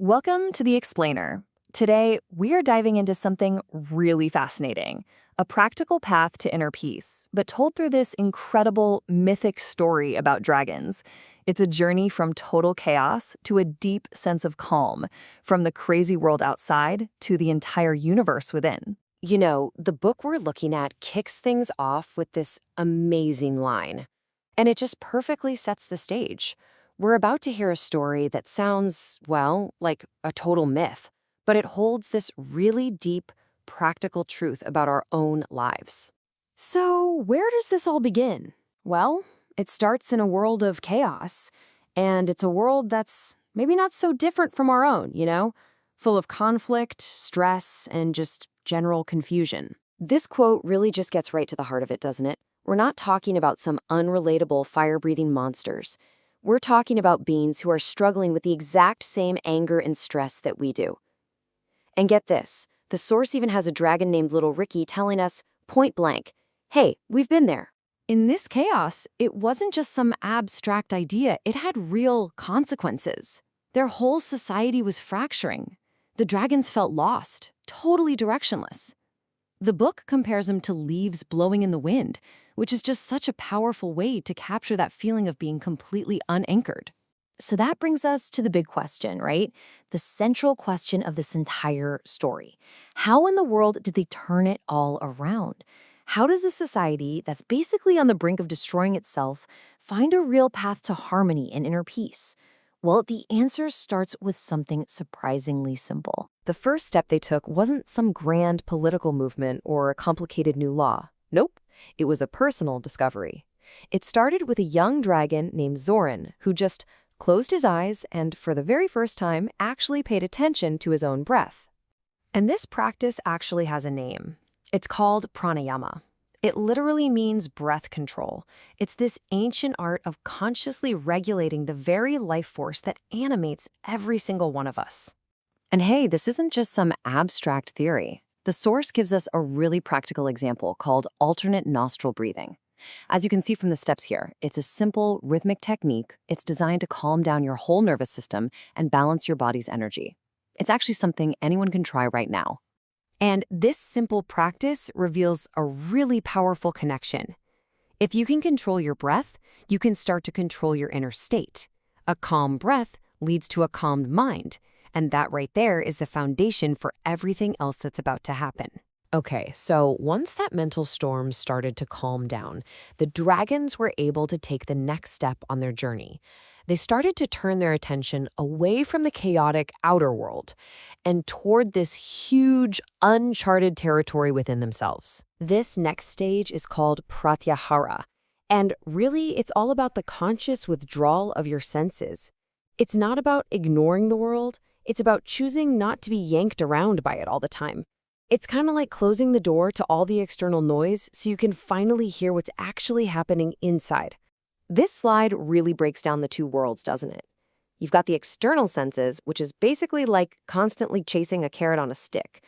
Welcome to The Explainer. Today, we are diving into something really fascinating, a practical path to inner peace, but told through this incredible mythic story about dragons. It's a journey from total chaos to a deep sense of calm, from the crazy world outside to the entire universe within. You know, the book we're looking at kicks things off with this amazing line, and it just perfectly sets the stage. We're about to hear a story that sounds, well, like a total myth, but it holds this really deep, practical truth about our own lives. So, where does this all begin? Well, it starts in a world of chaos, and it's a world that's maybe not so different from our own, full of conflict, stress, and just general confusion. This quote really just gets right to the heart of it, doesn't it? We're not talking about some unrelatable fire-breathing monsters. We're talking about beings who are struggling with the exact same anger and stress that we do. And get this, the source even has a dragon named Little Ricky telling us, point blank, hey, we've been there. In this chaos, it wasn't just some abstract idea, it had real consequences. Their whole society was fracturing. The dragons felt lost, totally directionless. The book compares them to leaves blowing in the wind, which is just such a powerful way to capture that feeling of being completely unanchored. So that brings us to the big question, right? The central question of this entire story. How in the world did they turn it all around? How does a society that's basically on the brink of destroying itself find a real path to harmony and inner peace? Well, the answer starts with something surprisingly simple. The first step they took wasn't some grand political movement or a complicated new law. Nope, it was a personal discovery. It started with a young dragon named Zoran, who just closed his eyes and, for the very first time, actually paid attention to his own breath. And this practice actually has a name. It's called pranayama. It literally means breath control. It's this ancient art of consciously regulating the very life force that animates every single one of us. And hey, this isn't just some abstract theory. The source gives us a really practical example called alternate nostril breathing. As you can see from the steps here, it's a simple, rhythmic technique. It's designed to calm down your whole nervous system and balance your body's energy. It's actually something anyone can try right now. And this simple practice reveals a really powerful connection. If you can control your breath, you can start to control your inner state. A calm breath leads to a calmed mind, and that right there is the foundation for everything else that's about to happen. Okay, so once that mental storm started to calm down, the dragons were able to take the next step on their journey. They started to turn their attention away from the chaotic outer world and toward this huge, uncharted territory within themselves. This next stage is called pratyahara, and really it's all about the conscious withdrawal of your senses. It's not about ignoring the world, it's about choosing not to be yanked around by it all the time. It's kind of like closing the door to all the external noise so you can finally hear what's actually happening inside. This slide really breaks down the two worlds, doesn't it? You've got the external senses, which is basically like constantly chasing a carrot on a stick.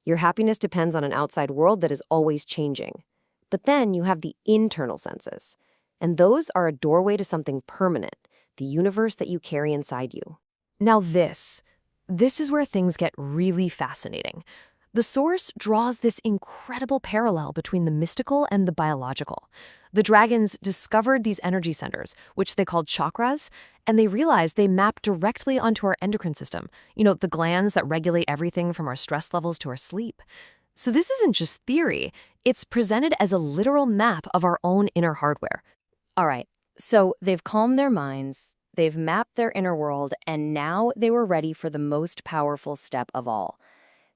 Your happiness depends on an outside world that is always changing. But then you have the internal senses, and those are a doorway to something permanent, the universe that you carry inside you. Now this is where things get really fascinating. The source draws this incredible parallel between the mystical and the biological. The dragons discovered these energy centers, which they called chakras, and they realized they map directly onto our endocrine system, the glands that regulate everything from our stress levels to our sleep. So this isn't just theory, it's presented as a literal map of our own inner hardware. All right, so they've calmed their minds, they've mapped their inner world, and now they were ready for the most powerful step of all.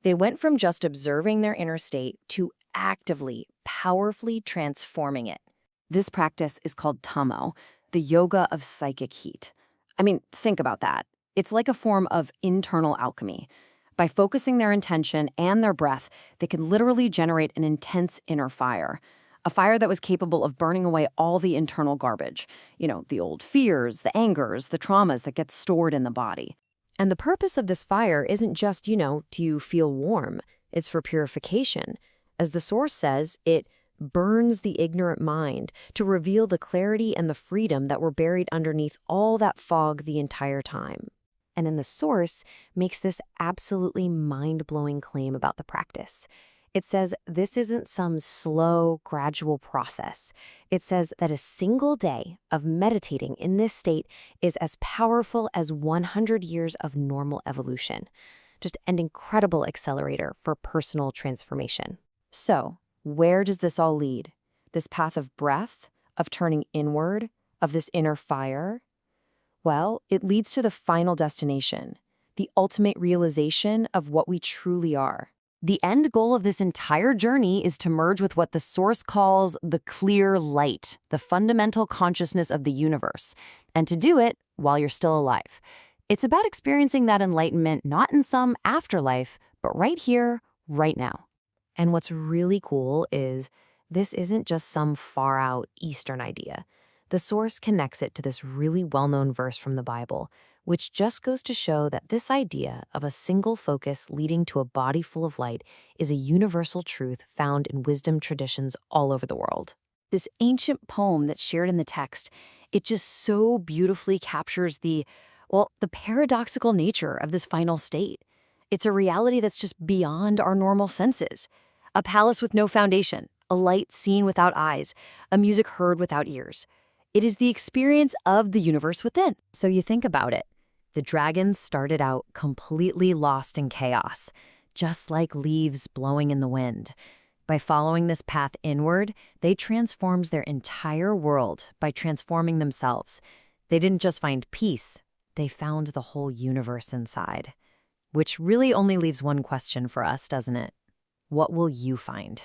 They went from just observing their inner state to actively, powerfully transforming it. This practice is called Tamo, the yoga of psychic heat. I mean, think about that. It's like a form of internal alchemy. By focusing their intention and their breath, they can literally generate an intense inner fire. A fire that was capable of burning away all the internal garbage. The old fears, the angers, the traumas that get stored in the body. And the purpose of this fire isn't just, to feel warm. It's for purification. As the source says, it burns the ignorant mind to reveal the clarity and the freedom that were buried underneath all that fog the entire time. and in the source makes this absolutely mind-blowing claim about the practice. It says this isn't some slow, gradual process. It says that a single day of meditating in this state is as powerful as 100 years of normal evolution. Just an incredible accelerator for personal transformation. So, where does this all lead? This path of breath, of turning inward, of this inner fire? Well, it leads to the final destination, the ultimate realization of what we truly are. The end goal of this entire journey is to merge with what the Source calls the clear light, the fundamental consciousness of the universe, and to do it while you're still alive. It's about experiencing that enlightenment not in some afterlife, but right here, right now. And what's really cool is this isn't just some far-out Eastern idea. The Source connects it to this really well-known verse from the Bible, which just goes to show that this idea of a single focus leading to a body full of light is a universal truth found in wisdom traditions all over the world. This ancient poem that's shared in the text, it just so beautifully captures the paradoxical nature of this final state. It's a reality that's just beyond our normal senses. A palace with no foundation, a light seen without eyes, a music heard without ears. It is the experience of the universe within. So you think about it. The dragons started out completely lost in chaos, just like leaves blowing in the wind. By following this path inward, they transformed their entire world by transforming themselves. They didn't just find peace, they found the whole universe inside. Which really only leaves one question for us, doesn't it? What will you find?